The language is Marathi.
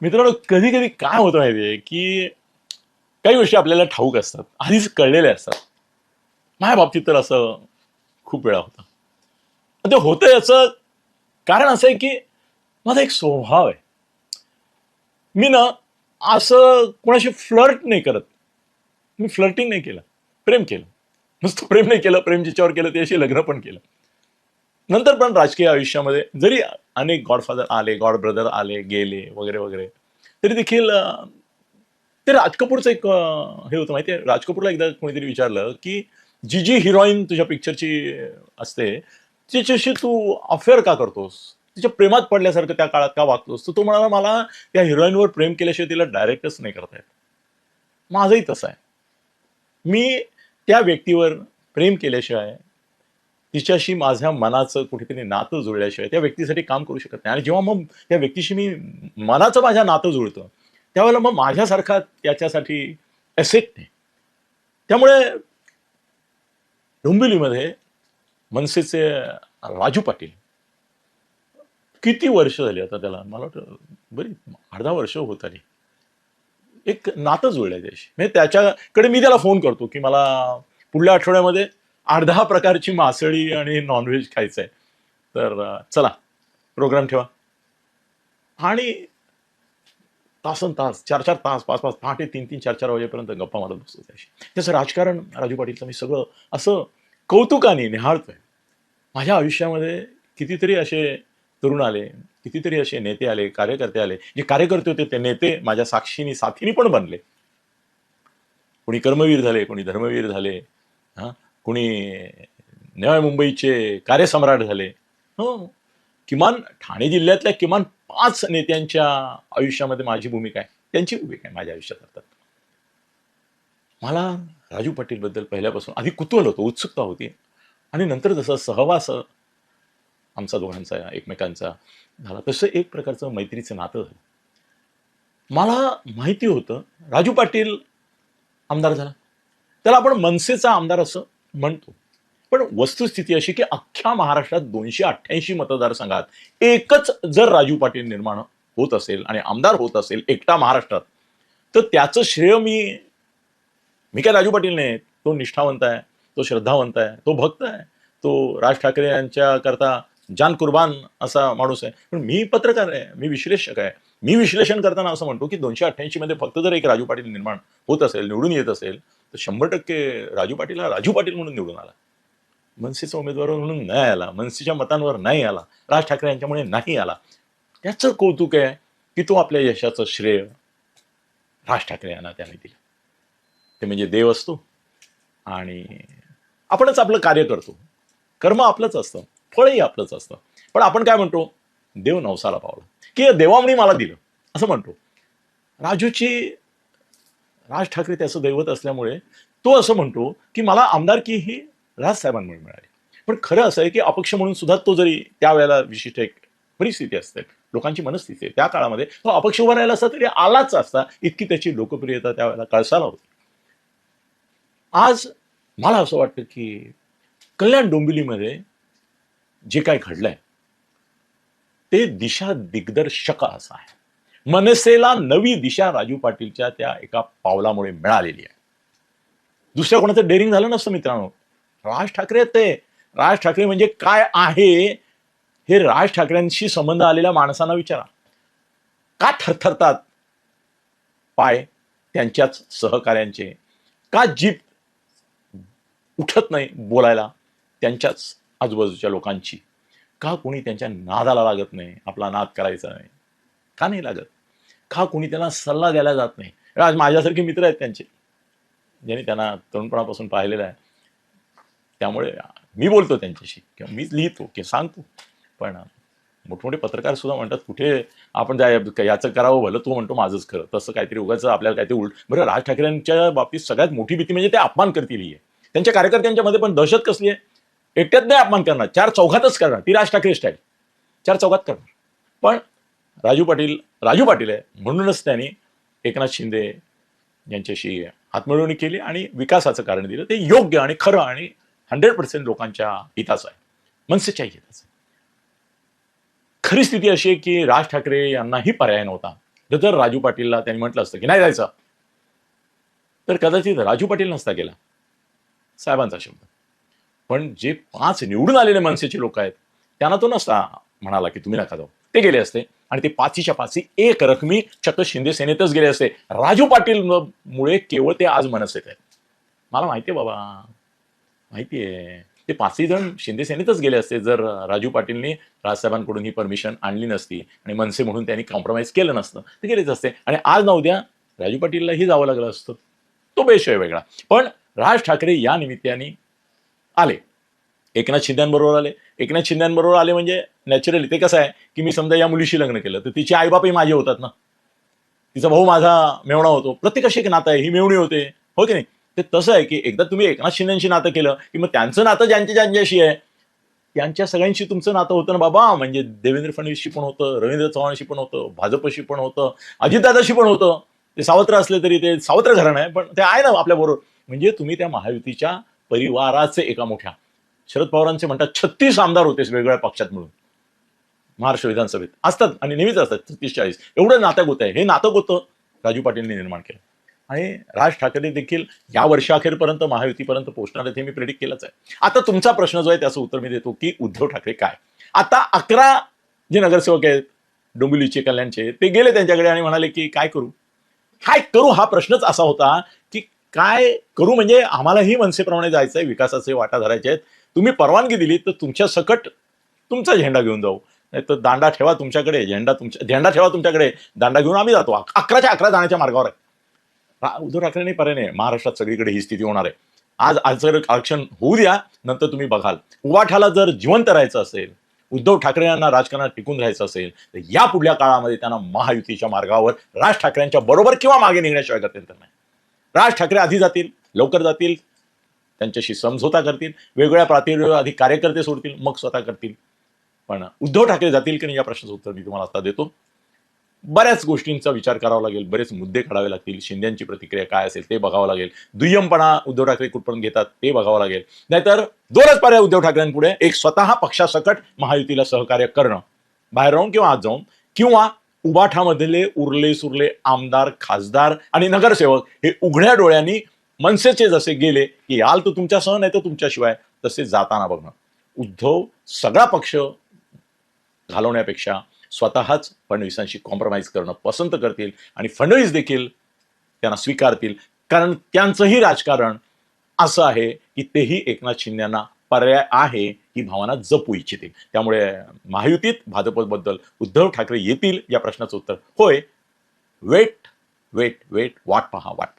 मित्रांनो, कधी कधी काय होतं माहितीये की काही गोष्टी आपल्याला ठाऊक असतात, आधीच कळलेल्या असतात. माझ्या बाबतीत तर असं खूप वेळा होतं. पण ते होतंय याचं कारण असं आहे की माझा एक स्वभाव आहे. मी ना असं कोणाशी फ्लर्ट नाही करत. मी फ्लर्टिंग नाही केलं, प्रेम केलं. नुसतं प्रेम नाही केलं, प्रेम जिच्यावर केलं त्याशी लग्न पण केलं. नंतर पण राजकीय आयुष्यामध्ये जरी अनेक गॉडफादर आले, गॉड ब्रदर आले गेले वगैरे वगैरे, तरी देखील ते राज कपूरचं एक हे होतं माहितीये. राज कपूरला एकदा कोणीतरी विचारलं की जी जी हिरोईन तुझ्या पिक्चरची असते तिच्याशी तू अफेअर का करतोस, तिच्या प्रेमात पडल्यासारखं त्या काळात का वागतोस. तर तो म्हणाला, मला त्या हिरोईनवर प्रेम केल्याशिवाय तिला डायरेक्टच नाही करता येत. माझंही तसं आहे. मी त्या व्यक्तीवर प्रेम केल्याशिवाय, तिच्याशी माझ्या मनाचं कुठेतरी नातं जुळल्याशिवाय त्या व्यक्तीसाठी काम करू शकत नाही. आणि जेव्हा मग त्या व्यक्तीशी मी मनाचं माझ्या नातं जुळतं, त्यावेळेला मग माझ्यासारखा त्याच्यासाठी एसेट नाही. त्यामुळे डोंबिवलीमध्ये मनसेचे राजू पाटील, किती वर्ष झाली आता त्याला, मला वाटतं बरी 10 वर्ष होत आली, एक नातं जुळलंय त्याशी. म्हणजे त्याच्याकडे मी त्याला फोन करतो की मला पुढल्या आठवड्यामध्ये 8-10 प्रकारची मासळी आणि नॉनव्हेज खायचं आहे, तर चला प्रोग्राम ठेवा. आणि तासन तास, 4-4 तास, 5-5, पहाटे 3-3, 4-4 वाजेपर्यंत गप्पा मारत बसतो त्याशी. त्याचं राजकारण राजू पाटीलचं मी सगळं असं कौतुकाने निहाळतोय. माझ्या आयुष्यामध्ये कितीतरी असे तरुण आले, कितीतरी असे नेते आले, कार्यकर्ते आले. जे कार्यकर्ते होते ते नेते माझ्या साक्षीनी साथीनी पण बनले. कोणी कर्मवीर झाले, कोणी धर्मवीर झाले, हा, कोणी नव्या मुंबईचे कार्यसम्राट झाले. हो, किमान ठाणे जिल्ह्यातल्या किमान 5 नेत्यांच्या आयुष्यामध्ये माझी भूमिका आहे, त्यांची भूमिका आहे माझ्या आयुष्यात. अर्थात मला राजू पाटील बद्दल पहिल्यापासून आधी कुतूहल होतं, उत्सुकता होती. आणि नंतर जसं सहवास आमचा दोघांचा एकमेकांचा झाला, तसं एक प्रकारचं मैत्रीचं नातं झालं. मला माहिती होतं राजू पाटील आमदार झाला, त्याला आपण मनसेचा आमदार असं म्हणतो. पण वस्तुस्थिती अशी की अख्ख्या महाराष्ट्रात 288 मतदारसंघात एकच जर राजू पाटील निर्माण होत असेल आणि आमदार होत असेल एकटा महाराष्ट्रात, तर त्याचं श्रेय मी मी काय राजू पाटील नाही. तो निष्ठावंत आहे, तो श्रद्धावंत आहे, तो भक्त आहे, तो राज ठाकरे यांच्या करता जान कुर्बान असा माणूस आहे. पण मी पत्रकार आहे, मी विश्लेषक आहे. मी विश्लेषण करताना असं म्हणतो की 288 मध्ये फक्त जर एक राजू पाटील निर्माण होत असेल, निवडून येत असेल, तर 100% राजू पाटील हा राजू पाटील म्हणून निवडून आला. मनसेचा उमेदवार म्हणून नाही आला, मनसेच्या मतांवर नाही आला, राज ठाकरे यांच्यामुळे नाही आला. त्याचं कौतुक आहे की तो आपल्या यशाचं श्रेय राज ठाकरे यांना त्याने दिलं. ते म्हणजे देव असतो आणि आपणच आपलं कार्य करतो. कर्म आपलंच असतं, फळही आपलंच असतं. पण आपण काय म्हणतो, देव नवसाला पावला की देवामुळे मला दिलं असं म्हणतो. राजूची राज ठाकरे त्याचं दैवत असल्यामुळे तो असं म्हणतो की मला आमदारकी ही राजसाहेबांमुळे मिळाली. पण खरं असं आहे की अपक्ष म्हणून सुद्धा तो, जरी त्यावेळेला विशिष्ट एक परिस्थिती असते, लोकांची मनस्थिती आहे, त्या काळामध्ये तो अपक्ष उभा राहिला असता तरी आलाच असता, इतकी त्याची लोकप्रियता त्यावेळेला कळसाला होती. आज मला असं वाटतं की कल्याण डोंबिवलीमध्ये जे काय घडलंय ते दिशा दिग्दर्शक असं आहे. मनसेला नवी दिशा राजू पाटीलच्या त्या एका पावलामुळे मिळालेली आहे. दुसऱ्या कोणाचं डेअरिंग झालं नसतं मित्रांनो. राज ठाकरे ते राज ठाकरे म्हणजे काय आहे हे राज ठाकरेंशी संबंध आलेल्या माणसांना विचारा. का थरथरतात पाय त्यांच्याच सहकार्यांचे, का जीभ उठत नाही बोलायला त्यांच्याच आजूबाजूच्या लोकांची, का कोणी त्यांच्या नादाला लागत नाही, आपला नाद करायचा नाही, का नाही लागत, का कोणी त्यांना सल्ला द्यायला जात नाही. आज माझ्यासारखे मित्र आहेत त्यांचे, ज्यांनी त्यांना तरुणपणापासून पाहिलेलं आहे. त्यामुळे मी बोलतो त्यांच्याशी किंवा मीच लिहितो की सांगतो. पण मोठमोठे पत्रकार सुद्धा म्हणतात, कुठे आपण याचं करावं भलं, तो म्हणतो माझंच खरं. तसं काहीतरी उगाच आपल्याला काहीतरी बरं, राज ठाकरेंच्या बाबतीत सगळ्यात मोठी भीती म्हणजे ते अपमान करतील ही आहे. त्यांच्या कार्यकर्त्यांच्या मध्ये पण दहशत कसली आहे, एकट्यात नाही अपमान करणार, 4 चौघातच करणार. ती राज ठाकरे स्टाईल, 4 चौघात करणार. पण राजू पाटील आहे म्हणूनच त्यांनी एकनाथ शिंदे यांच्याशी हातमिळवणी केली आणि विकासाचं कारण दिलं. ते योग्य आणि खरं आणि 100% लोकांच्या हिताचं आहे, मनसेच्या हिताचं. खरी स्थिती अशी आहे की राज ठाकरे यांनाही पर्याय नव्हता जर राजू पाटीलला त्यांनी म्हटलं असतं की नाही जायचं, तर कदाचित राजू पाटील नसता गेला, साहेबांचा शब्द. पण जे 5 निवडून आलेले मनसेचे लोक आहेत त्यांना तो नसता म्हणाला की तुम्ही नका जाऊ. ते गेले असते आणि ते 5च्या 5 एक रकमी चक्क शिंदे सेनेतच गेले असते. राजू पाटील मुळे केवळ ते आज मनसेत आहेत. मला माहितीये बाबा, माहितीये. ते 5ही जण शिंदे सेनेतच गेले असते जर राजू पाटीलनी राजसाहेबांकडून ही परमिशन आणली नसती आणि मनसे म्हणून त्यांनी कॉम्प्रोमाइज केलं नसतं, ते गेलेच असते. आणि आज ना उद्या राजू पाटीललाही जावं लागलं असतं. तो विषय वेगळा. पण राज ठाकरे या निमित्ताने आले, एकनाथ शिंदेबरोबर आले. एकनाथ शिंदेबरोबर आले म्हणजे नॅचरली ते कसं आहे की मी समजा या मुलीशी लग्न केलं तर तिचे आईबापही माझे होतात ना, तिचा भाऊ माझा मेवणा होतो, प्रत्येकाशी एक नातं आहे, ही मेवणी होते, हो की नाही. ते तसं आहे की एकदा तुम्ही एकनाथ शिंदेशी नातं केलं की मग त्यांचं नातं ज्यांच्याशी आहे त्यांच्या सगळ्यांशी तुमचं नातं होतं ना बाबा. म्हणजे देवेंद्र फडणवीसशी पण होतं, रवींद्र चव्हाणशी पण होतं, भाजपशी पण होतं, अजितदादाशी पण होतं. ते सावत्र असले तरी ते सावत्र घराणं आहे, पण ते आहे ना आपल्याबरोबर. म्हणजे तुम्ही त्या महायुतीच्या परिवाराचे एका मोठ्या, शरद पवारांचे म्हणतात 36 आमदार होते वेगवेगळ्या पक्षात मिळून महाराष्ट्र विधानसभेत असतात आणि नेहमीच असतात 36-40. एवढं नातं गोतं आहे. हे नातं गोतं राजू पाटीलने निर्माण केलं आणि राज ठाकरे देखील या वर्षाअखेरपर्यंत महायुतीपर्यंत पोहोचणार आहेत हे मी प्रेडिक्ट केलंच आहे. आता तुमचा प्रश्न जो आहे त्याचं उत्तर मी देतो की उद्धव ठाकरे काय. आता 11 जे नगरसेवक आहेत डोंबिवलीचे, कल्याणचे, ते गेले त्यांच्याकडे आणि म्हणाले की काय करू हा प्रश्नच असा होता की काय करू म्हणजे आम्हालाही मनसेप्रमाणे जायचंय, विकासाचे वाटा धरायचे आहेत. तुम्ही परवानगी दिली तर तुमच्या सकट तुमचा झेंडा घेऊन जाऊ, नाही तर दांडा ठेवा तुमच्याकडे, झेंडा ठेवा तुमच्याकडे, दांडा घेऊन आम्ही जातो. 11च्या 11 जाण्याच्या मार्गावर आहे. उद्धव ठाकरेंनी पर्याय नाही. महाराष्ट्रात सगळीकडे ही स्थिती होणार आहे. आज जर आरक्षण होऊ द्या, नंतर तुम्ही बघाल. उबाठाला जर जिवंत राहायचं असेल, उद्धव ठाकरे यांना राजकारणात टिकून राहायचं असेल तर या पुढल्या काळामध्ये त्यांना महायुतीच्या मार्गावर राज ठाकरेंच्या बरोबर किंवा मागे निघण्याशिवाय गत्यंतर नाही. राज ठाकरे आधी जातील, लवकर जातील, त्यांच्याशी समझोता करतील, वेगवेगळ्या पातळीवर आधी कार्यकर्ते सोडतील, मग स्वतः करतील. पण उद्धव ठाकरे जातील की नाही या प्रश्नाचं उत्तर मी तुम्हाला आता देतो. बऱ्याच गोष्टींचा विचार करावा लागेल, बरेच मुद्दे काढावे लागतील, शिंदेची प्रतिक्रिया काय असेल ते बघावं लागेल, दुय्यमपणा उद्धव ठाकरे कुठपर्यंत घेतात ते बघावं लागेल. नाहीतर 2च पर्याय उद्धव ठाकरेंपुढे, एक स्वतः पक्षासकट महायुतीला सहकार्य करणं बाहेर राहून किंवा आत जाऊन, किंवा उबाठामधले उरले सुरले आमदार, खासदार आणि नगरसेवक हे उघड्या डोळ्यांनी मनसेचे जसे गेले की याल तर तुमच्यासह नाही तर तुमच्याशिवाय तसे जाताना बघणं. उद्धव सगळा पक्ष घालवण्यापेक्षा स्वतःच फडणवीसांशी कॉम्प्रोमाइज करणं पसंत करतील आणि फडणवीस देखील त्यांना स्वीकारतील, कारण त्यांचंही राजकारण असं आहे की तेही एकनाथ शिंदेना पर्याय आहे ही भावना जपू इच्छितील. त्यामुळे महायुतीत भाजपबद्दल उद्धव ठाकरे येतील या प्रश्नाचं उत्तर होय. वेट वेट वेट, वाट पहा वाट.